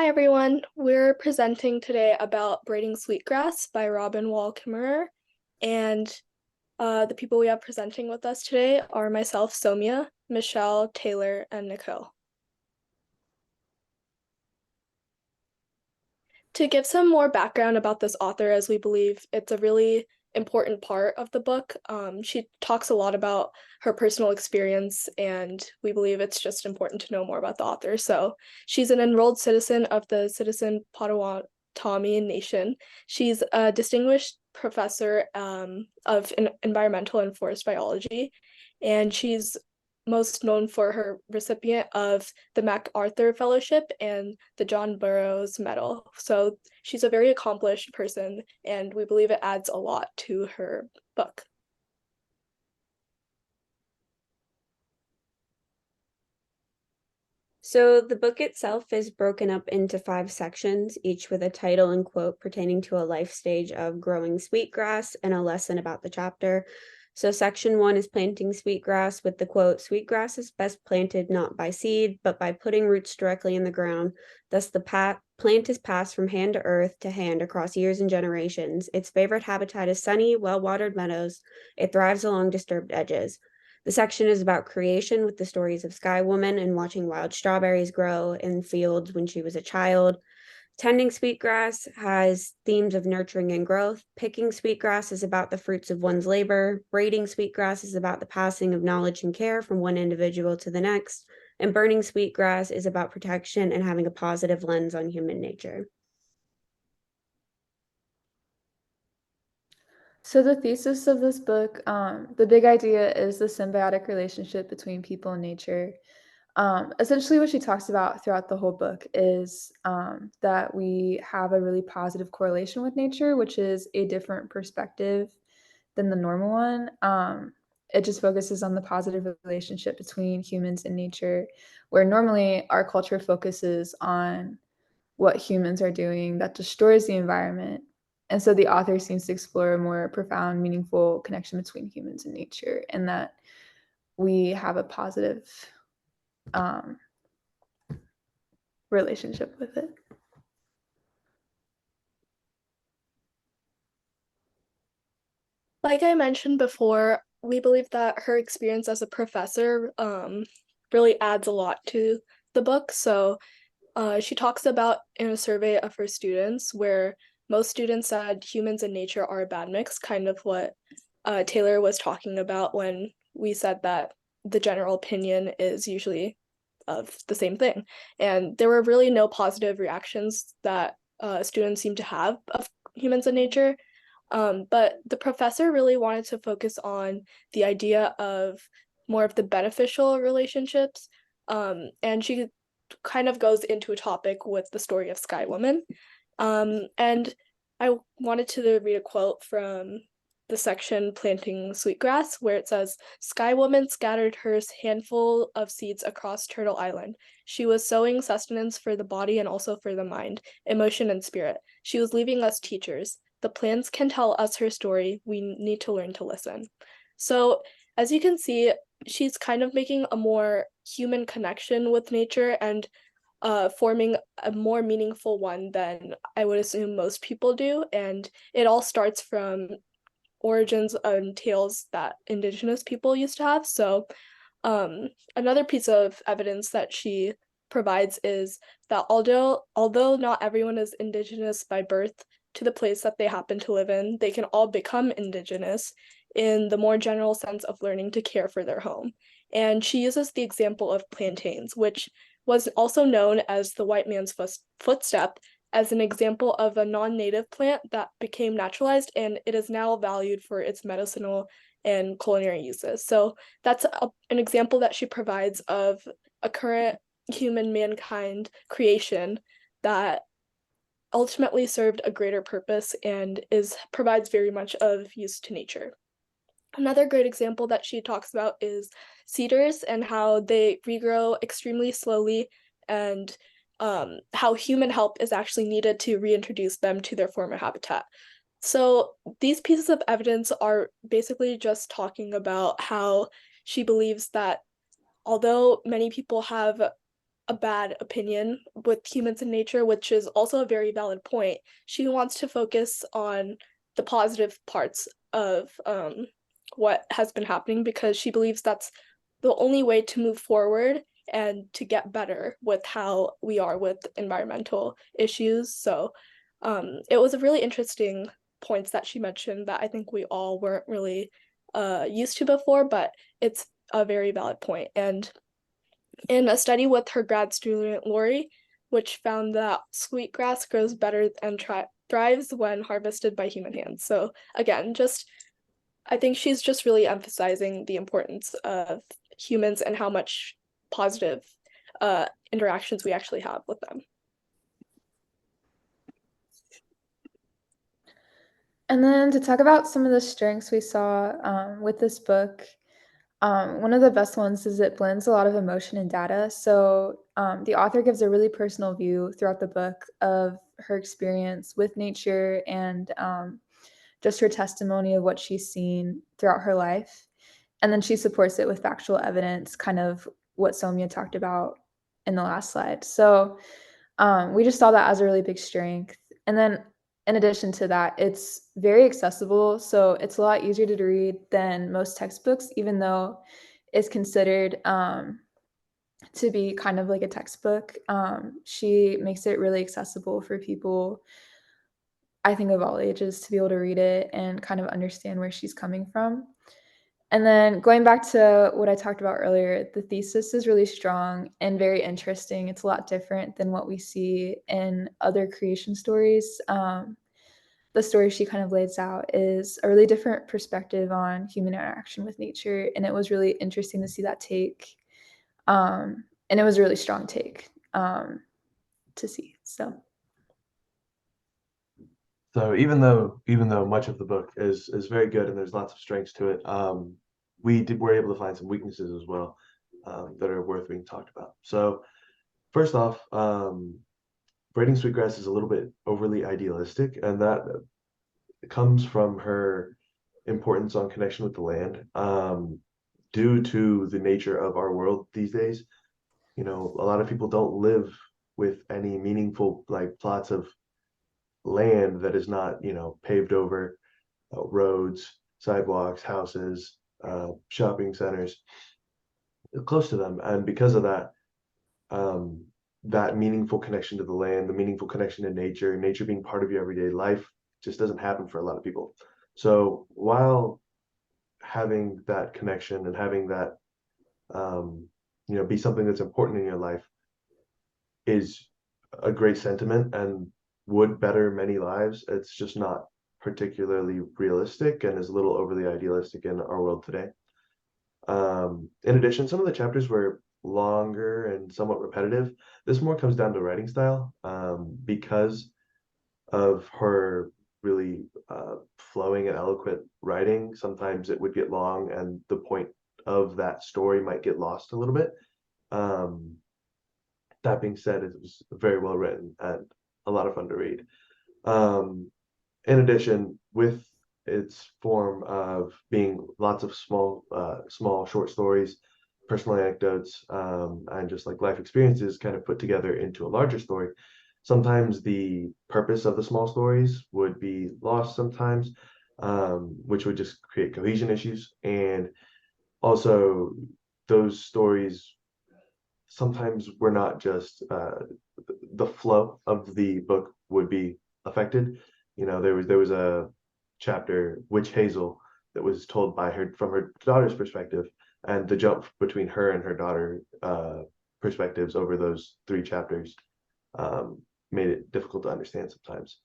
Hi everyone, we're presenting today about Braiding Sweetgrass by Robin Wall Kimmerer. And the people we have presenting with us today are myself, Somia, Michelle, Taylor, and Nicole. To give some more background about this author, as we believe it's a really important part of the book, she talks a lot about her personal experience, and we believe it's just important to know more about the author. So she's an enrolled citizen of the Citizen Potawatomi Nation. She's a distinguished professor of environmental and forest biology, and she's most known for her recipient of the MacArthur Fellowship and the John Burroughs Medal. So she's a very accomplished person, and we believe it adds a lot to her book. So the book itself is broken up into 5 sections, each with a title and quote pertaining to a life stage of growing sweetgrass and a lesson about the chapter. So section 1 is planting sweetgrass with the quote, "Sweetgrass is best planted not by seed, but by putting roots directly in the ground. Thus the plant is passed from hand to earth to hand across years and generations. Its favorite habitat is sunny, well-watered meadows. It thrives along disturbed edges." The section is about creation with the stories of Sky Woman and watching wild strawberries grow in fields when she was a child. Tending sweetgrass has themes of nurturing and growth. Picking sweetgrass is about the fruits of one's labor. Braiding sweetgrass is about the passing of knowledge and care from one individual to the next. And burning sweetgrass is about protection and having a positive lens on human nature. So the thesis of this book, the big idea is the symbiotic relationship between people and nature. Essentially, what she talks about throughout the whole book is that we have a really positive correlation with nature, which is a different perspective than the normal one. It just focuses on the positive relationship between humans and nature, where normally our culture focuses on what humans are doing that destroys the environment. And so the author seems to explore a more profound, meaningful connection between humans and nature, and that we have a positive um, relationship with it. Like I mentioned before, we believe that her experience as a professor really adds a lot to the book. So she talks about in a survey of her students where most students said humans and nature are a bad mix, kind of what Taylor was talking about when we said that the general opinion is usually of the same thing. And there were really no positive reactions that students seem to have of humans and nature. But the professor really wanted to focus on the idea of more of the beneficial relationships. And she kind of goes into a topic with the story of Sky Woman. And I wanted to read a quote from the section Planting Sweetgrass, where it says, "Sky Woman scattered her handful of seeds across Turtle Island. She was sowing sustenance for the body and also for the mind, emotion, and spirit. She was leaving us teachers. The plants can tell us her story. We need to learn to listen." So, as you can see, she's kind of making a more human connection with nature and forming a more meaningful one than I would assume most people do. And it all starts from origins and tales that indigenous people used to have. So another piece of evidence that she provides is that although not everyone is indigenous by birth to the place that they happen to live in, they can all become indigenous in the more general sense of learning to care for their home. And she uses the example of plantains, which was also known as the white man's footstep, as an example of a non-native plant that became naturalized, and it is now valued for its medicinal and culinary uses. So that's an example that she provides of a current human mankind creation that ultimately served a greater purpose and is provides very much of use to nature. Another great example that she talks about is cedars and how they regrow extremely slowly, and how human help is actually needed to reintroduce them to their former habitat. So these pieces of evidence are basically just talking about how she believes that although many people have a bad opinion with humans and nature, which is also a very valid point. She wants to focus on the positive parts of what has been happening because she believes that's the only way to move forward and to get better with how we are with environmental issues. So it was a really interesting points that she mentioned that I think we all weren't really used to before, but it's a very valid point. And in a study with her grad student Lori, which found that sweetgrass grows better and thrives when harvested by human hands. So again, just I think she's just really emphasizing the importance of humans and how much positive interactions we actually have with them. And then to talk about some of the strengths we saw with this book, one of the best ones is it blends a lot of emotion and data. So the author gives a really personal view throughout the book of her experience with nature and just her testimony of what she's seen throughout her life. And then she supports it with factual evidence, kind of what Somya talked about in the last slide. So we just saw that as a really big strength. And then in addition to that, it's very accessible. So it's a lot easier to read than most textbooks, even though it's considered to be kind of like a textbook. She makes it really accessible for people, I think, of all ages to be able to read it and kind of understand where she's coming from. And then going back to what I talked about earlier, the thesis is really strong and very interesting. It's a lot different than what we see in other creation stories. The story she kind of lays out is a really different perspective on human interaction with nature. And it was really interesting to see that take. And it was a really strong take to see. So even though much of the book is very good and there's lots of strengths to it, we're able to find some weaknesses as well that are worth being talked about. So first off, Braiding Sweetgrass is a little bit overly idealistic, and that comes from her importance on connection with the land. Due to the nature of our world these days, a lot of people don't live with any meaningful like plots of land that is not, paved over, roads, sidewalks, houses, shopping centers close to them. And because of that, um, that meaningful connection to the land, the meaningful connection to nature being part of your everyday life just doesn't happen for a lot of people. So while having that connection and having that, be something that's important in your life is a great sentiment and would better many lives, it's just not particularly realistic and is a little overly idealistic in our world today. In addition, some of the chapters were longer and somewhat repetitive. This more comes down to writing style, because of her really flowing and eloquent writing. Sometimes it would get long and the point of that story might get lost a little bit. That being said, it was very well written and a lot of fun to read. In addition, with its form of being lots of small short stories, personal anecdotes, and just like life experiences kind of put together into a larger story, sometimes the purpose of the small stories would be lost sometimes, which would just create cohesion issues. And also, those stories sometimes were not just the flow of the book would be affected. There was a chapter, Witch Hazel, that was told by her from her daughter's perspective, and the jump between her and her daughter perspectives over those three chapters made it difficult to understand sometimes.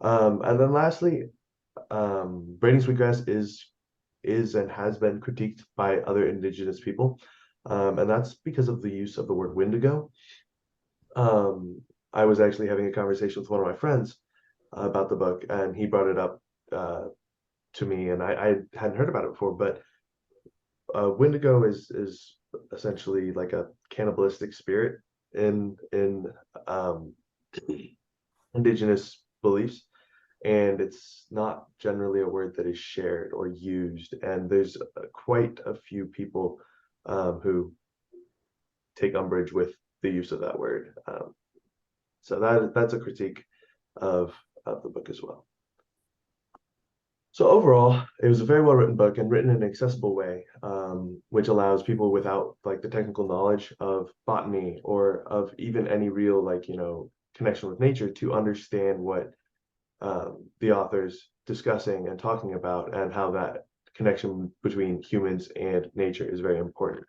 And then lastly, Braiding Sweetgrass is and has been critiqued by other indigenous people, and that's because of the use of the word Wendigo. I was actually having a conversation with one of my friends about the book, and he brought it up to me, and I hadn't heard about it before. But Wendigo is essentially like a cannibalistic spirit in indigenous beliefs, and it's not generally a word that is shared or used. And there's quite a few people who take umbrage with the use of that word. So that's a critique of the book as well. So overall, it was a very well written book and written in an accessible way, which allows people without like the technical knowledge of botany or of even any real connection with nature to understand what the author's discussing and talking about, and how that connection between humans and nature is very important.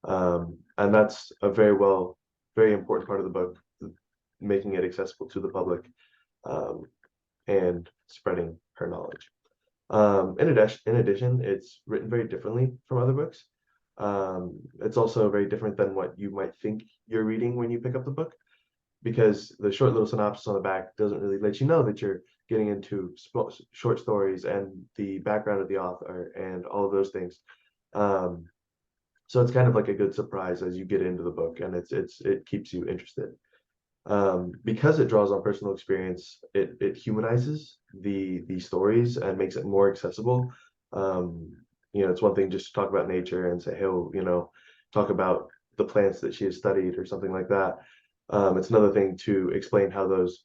And that's a very important part of the book, making it accessible to the public, and spreading her knowledge. In addition, it's written very differently from other books. It's also very different than what you might think you're reading when you pick up the book, because the short little synopsis on the back doesn't really let you know that you're getting into short stories and the background of the author and all of those things. So it's kind of like a good surprise as you get into the book, and it keeps you interested. Because it draws on personal experience, it humanizes the stories and makes it more accessible. It's one thing just to talk about nature and say, hey, talk about the plants that she has studied or something like that. It's another thing to explain how those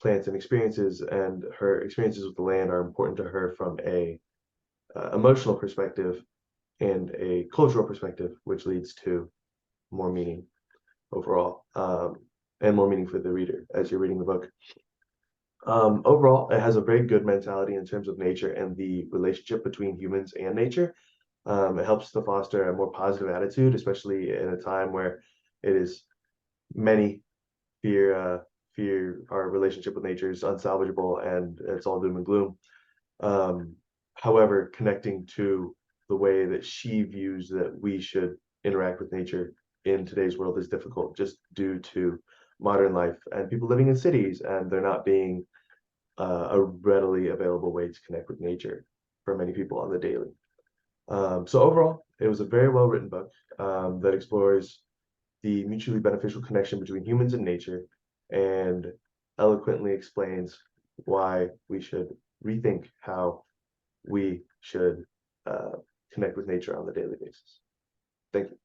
plants and experiences and her experiences with the land are important to her from a emotional perspective and a cultural perspective, which leads to more meaning overall, and more meaning for the reader as you're reading the book. Overall, it has a very good mentality in terms of nature and the relationship between humans and nature. It helps to foster a more positive attitude, especially in a time where it is many fear our relationship with nature is unsalvageable and it's all doom and gloom. However, connecting to the way that she views that we should interact with nature in today's world is difficult, just due to modern life and people living in cities, and there not being a readily available way to connect with nature for many people on the daily. So overall, it was a very well written book that explores the mutually beneficial connection between humans and nature, and eloquently explains why we should rethink how we should connect with nature on the daily basis. Thank you.